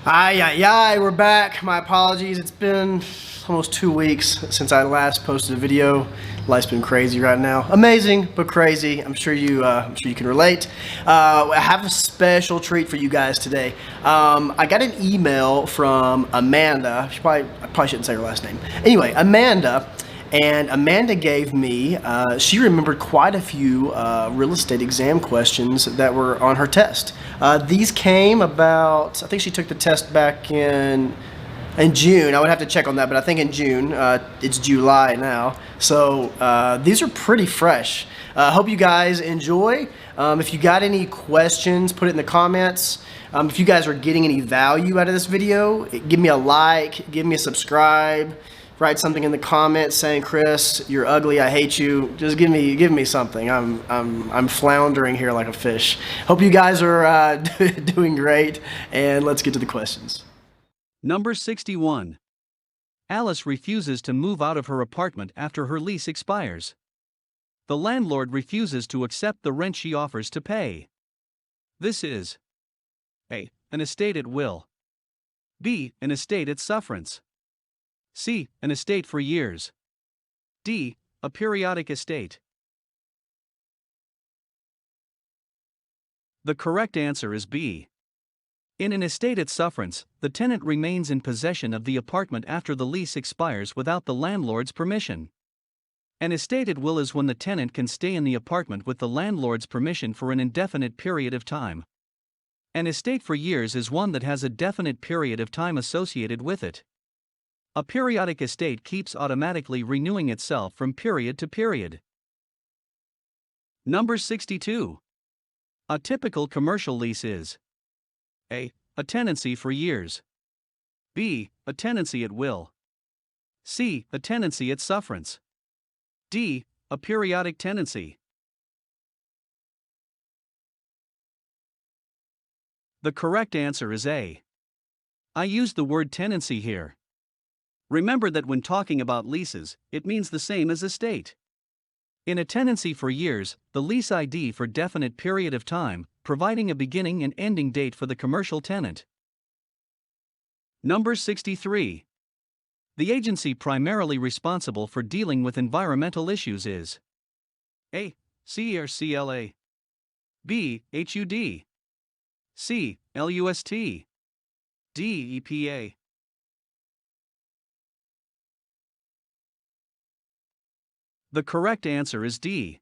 We're back. My apologies. It's been almost 2 weeks since I last posted a video. Life's been crazy right now. Amazing, but crazy. I'm sure you can relate. I have a special treat for you guys today. I got an email from Amanda. I probably shouldn't say her last name. Anyway, Amanda. And Amanda gave me, she remembered quite a few real estate exam questions that were on her test. These came about, I think she took the test back in June. I would have to check on that, but I think in June. It's July now. So these are pretty fresh. Hope you guys enjoy. If you got any questions, put it in the comments. If you guys are getting any value out of this video, give me a like, give me a subscribe. Write something in the comments saying, "Chris, you're ugly. I hate you." Just give me something. I'm floundering here like a fish. Hope you guys are doing great, and let's get to the questions. Number 61. Alice refuses to move out of her apartment after her lease expires. The landlord refuses to accept the rent she offers to pay. This is A. An estate at will. B. An estate at sufferance. C. An estate for years. D. A periodic estate. The correct answer is B. In an estate at sufferance, the tenant remains in possession of the apartment after the lease expires without the landlord's permission. An estate at will is when the tenant can stay in the apartment with the landlord's permission for an indefinite period of time. An estate for years is one that has a definite period of time associated with it. A periodic estate keeps automatically renewing itself from period to period. Number 62. A typical commercial lease is A. A tenancy for years. B. A tenancy at will. C. A tenancy at sufferance. D. A periodic tenancy. The correct answer is A. I used the word tenancy here. Remember that when talking about leases, it means the same as estate. In a tenancy for years, the lease ID for definite period of time, providing a beginning and ending date for the commercial tenant. Number 63. The agency primarily responsible for dealing with environmental issues is A. CERCLA. B. HUD. C. LUST. D. EPA. The correct answer is D.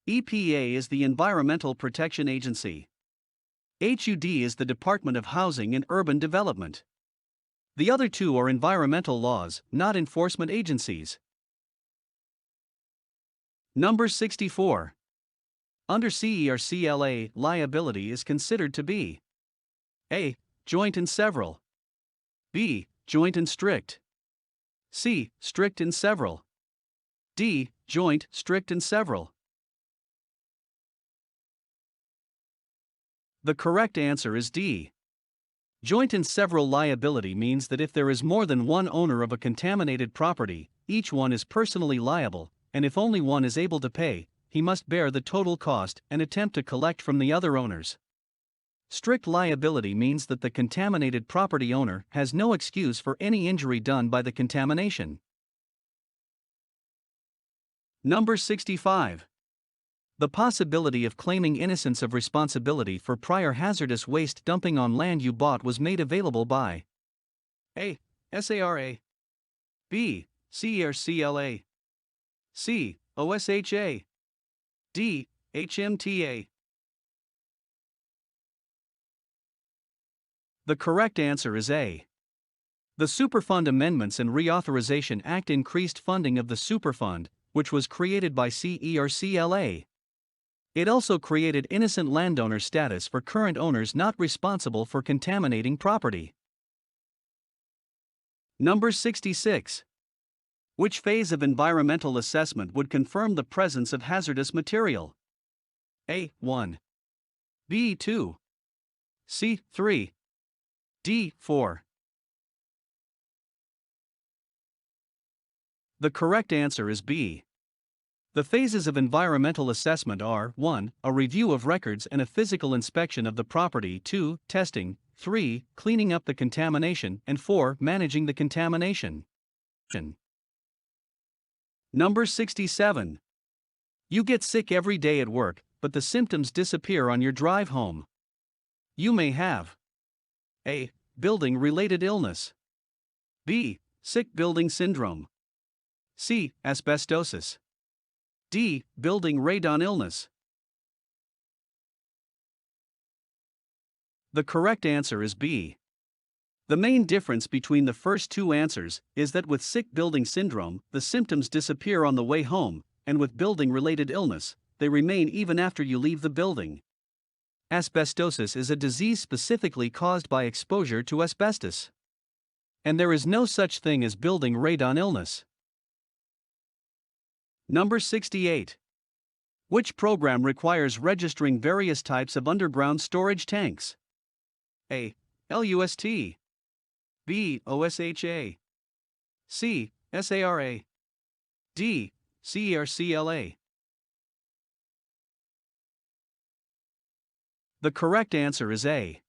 EPA is the Environmental Protection Agency. HUD is the Department of Housing and Urban Development. The other two are environmental laws, not enforcement agencies. Number 64. Under CERCLA, liability is considered to be A. Joint and several. B. Joint and strict. C. Strict and several. D. Joint, strict and several. The correct answer is D. Joint and several liability means that if there is more than one owner of a contaminated property, each one is personally liable, and if only one is able to pay, he must bear the total cost and attempt to collect from the other owners. Strict liability means that the contaminated property owner has no excuse for any injury done by the contamination. Number 65. The possibility of claiming innocence of responsibility for prior hazardous waste dumping on land you bought was made available by A. SARA. B. CERCLA. C. OSHA. D. HMTA. The correct answer is A. The Superfund Amendments and Reauthorization Act increased funding of the Superfund, which was created by CERCLA. It also created innocent landowner status for current owners not responsible for contaminating property. Number 66. Which phase of environmental assessment would confirm the presence of hazardous material? A. 1. B. 2. C. 3. D. 4. The correct answer is B. The phases of environmental assessment are 1. A review of records and a physical inspection of the property, 2. Testing, 3. Cleaning up the contamination, and 4. Managing the contamination. Number 67. You get sick every day at work, but the symptoms disappear on your drive home. You may have A. Building-related illness. B. Sick building syndrome. C. Asbestosis. D. Building radon illness. The correct answer is B. The main difference between the first two answers is that with sick building syndrome, the symptoms disappear on the way home, and with building-related illness, they remain even after you leave the building. Asbestosis is a disease specifically caused by exposure to asbestos. And there is no such thing as building radon illness. Number 68. Which program requires registering various types of underground storage tanks? A. LUST. B. OSHA. C. SARA. D. CERCLA. The correct answer is A.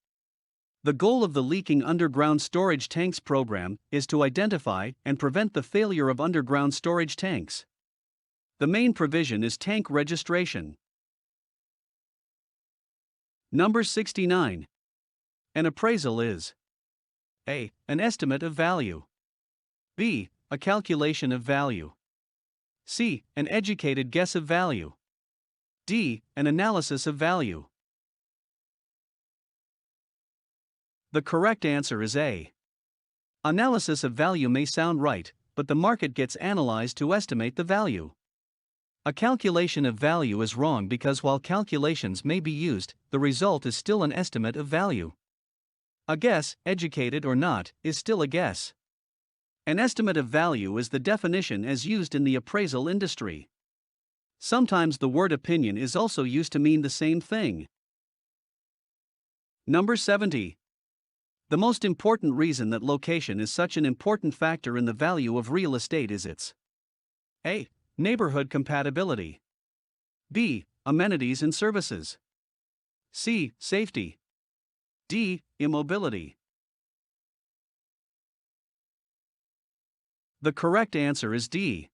The goal of the Leaking Underground Storage Tanks program is to identify and prevent the failure of underground storage tanks. The main provision is tank registration. Number 69. An appraisal is A. An estimate of value. B. A calculation of value. C. An educated guess of value. D. An analysis of value. The correct answer is A. Analysis of value may sound right, but the market gets analyzed to estimate the value. A calculation of value is wrong because while calculations may be used, the result is still an estimate of value. A guess, educated or not, is still a guess. An estimate of value is the definition as used in the appraisal industry. Sometimes the word opinion is also used to mean the same thing. Number 70. The most important reason that location is such an important factor in the value of real estate is its A. Neighborhood compatibility. B. Amenities and services. C. Safety. D. Immobility. The correct answer is D.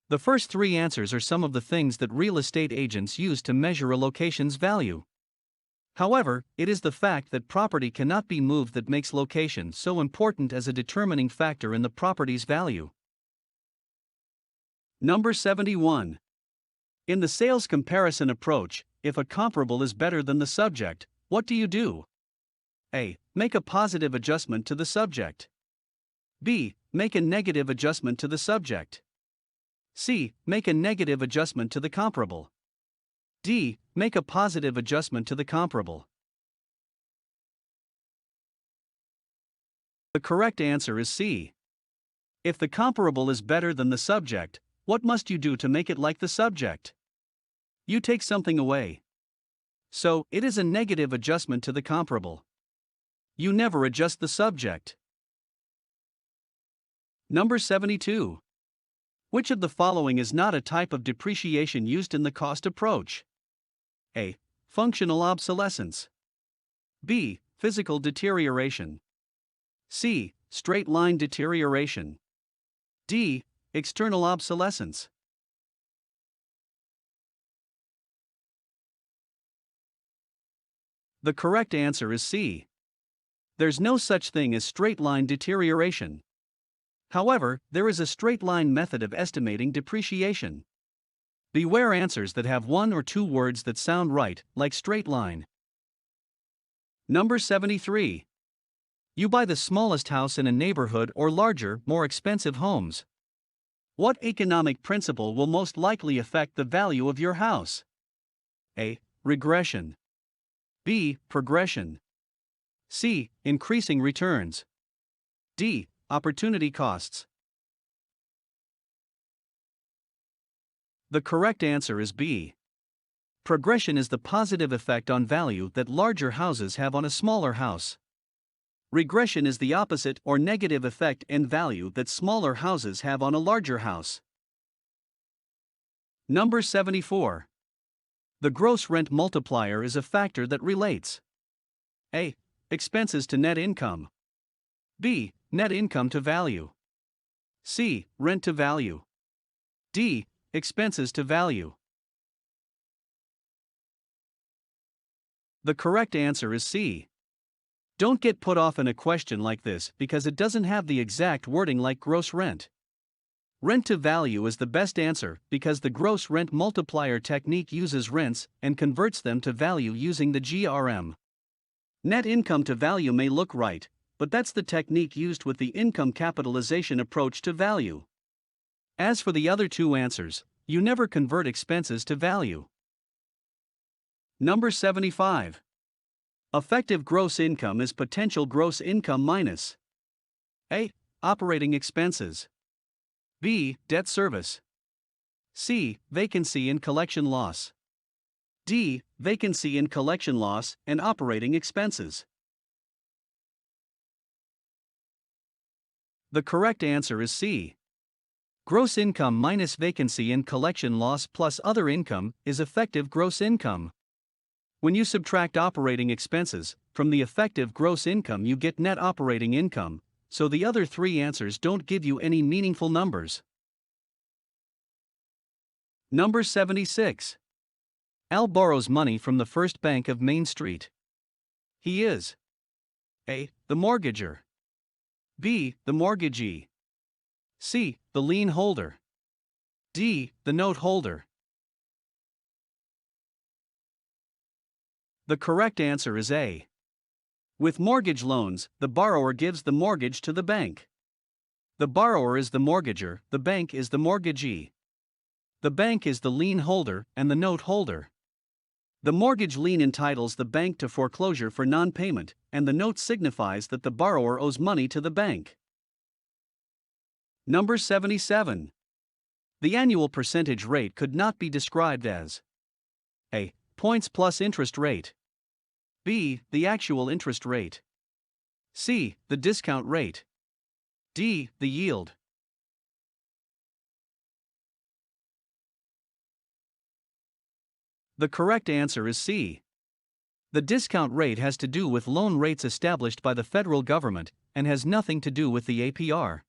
The first three answers are some of the things that real estate agents use to measure a location's value. However, it is the fact that property cannot be moved that makes location so important as a determining factor in the property's value. Number 71. In the sales comparison approach, if a comparable is better than the subject, what do you do? A. Make a positive adjustment to the subject. B. Make a negative adjustment to the subject. C. Make a negative adjustment to the comparable. D. Make a positive adjustment to the comparable. The correct answer is C. If the comparable is better than the subject, what must you do to make it like the subject? You take something away. So, it is a negative adjustment to the comparable. You never adjust the subject. Number 72. Which of the following is not a type of depreciation used in the cost approach? A. Functional obsolescence. B. Physical deterioration. C. Straight line deterioration. D. External obsolescence. The correct answer is C. There's no such thing as straight line deterioration. However, there is a straight line method of estimating depreciation. Beware answers that have one or two words that sound right, like straight line. Number 73. You buy the smallest house in a neighborhood or larger, more expensive homes. What economic principle will most likely affect the value of your house? A. Regression. B. Progression. C. Increasing returns. D. Opportunity costs. The correct answer is B. Progression is the positive effect on value that larger houses have on a smaller house. Regression is the opposite or negative effect in value that smaller houses have on a larger house. Number 74. The gross rent multiplier is a factor that relates A. expenses to net income. B. Net income to value. C. Rent to value. D. Expenses to value. The correct answer is C. Don't get put off in a question like this because it doesn't have the exact wording like gross rent. Rent to value is the best answer because the gross rent multiplier technique uses rents and converts them to value using the GRM. Net income to value may look right, but that's the technique used with the income capitalization approach to value. As for the other two answers, you never convert expenses to value. Number 75. Effective gross income is potential gross income minus A. Operating expenses. B. Debt service. C. Vacancy and collection loss. D. Vacancy and collection loss and operating expenses. The correct answer is C. Gross income minus vacancy and collection loss plus other income is effective gross income. When you subtract operating expenses from the effective gross income, you get net operating income, so the other three answers don't give you any meaningful numbers. Number 76. Al borrows money from the First Bank of Main Street. He is A. The mortgager. B. The mortgagee. C. The lien holder. D. The note holder. The correct answer is A. With mortgage loans, the borrower gives the mortgage to the bank. The borrower is the mortgager, the bank is the mortgagee. The bank is the lien holder and the note holder. The mortgage lien entitles the bank to foreclosure for non-payment, and the note signifies that the borrower owes money to the bank. Number 77. The annual percentage rate could not be described as A. Points plus interest rate. B. The actual interest rate. C. The discount rate. D. The yield. The correct answer is C. The discount rate has to do with loan rates established by the federal government and has nothing to do with the APR.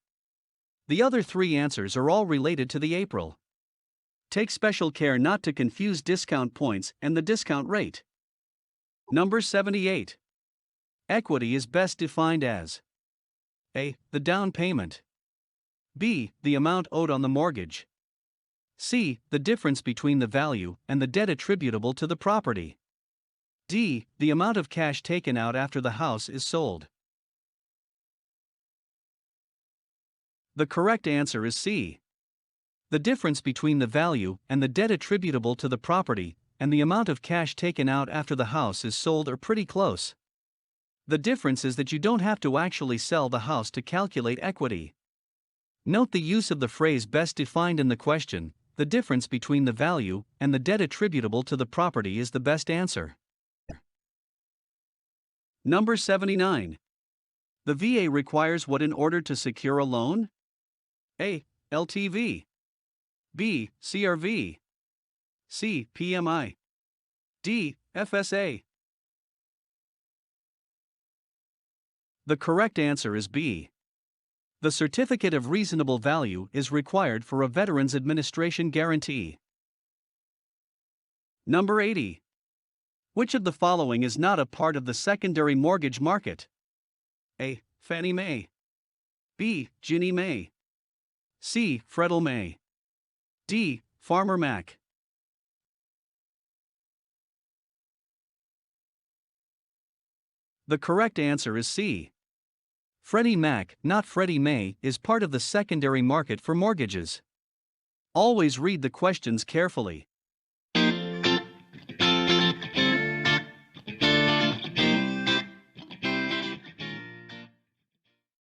The other three answers are all related to the April. Take special care not to confuse discount points and the discount rate. Number 78. Equity is best defined as A. The down payment. B. The amount owed on the mortgage. C. The difference between the value and the debt attributable to the property. D. The amount of cash taken out after the house is sold. The correct answer is C. The difference between the value and the debt attributable to the property and the amount of cash taken out after the house is sold are pretty close. The difference is that you don't have to actually sell the house to calculate equity. Note the use of the phrase best defined in the question. The difference between the value and the debt attributable to the property is the best answer. Number 79. The VA requires what in order to secure a loan? A. LTV. B. CRV. C. PMI. D. FSA. The correct answer is B. The Certificate of Reasonable Value is required for a Veterans Administration guarantee. Number 80. Which of the following is not a part of the secondary mortgage market? A. Fannie Mae. B. Ginnie Mae. C. Freddie Mae. D. Farmer Mac. The correct answer is C. Freddie Mac, not Freddie Mae, is part of the secondary market for mortgages. Always read the questions carefully.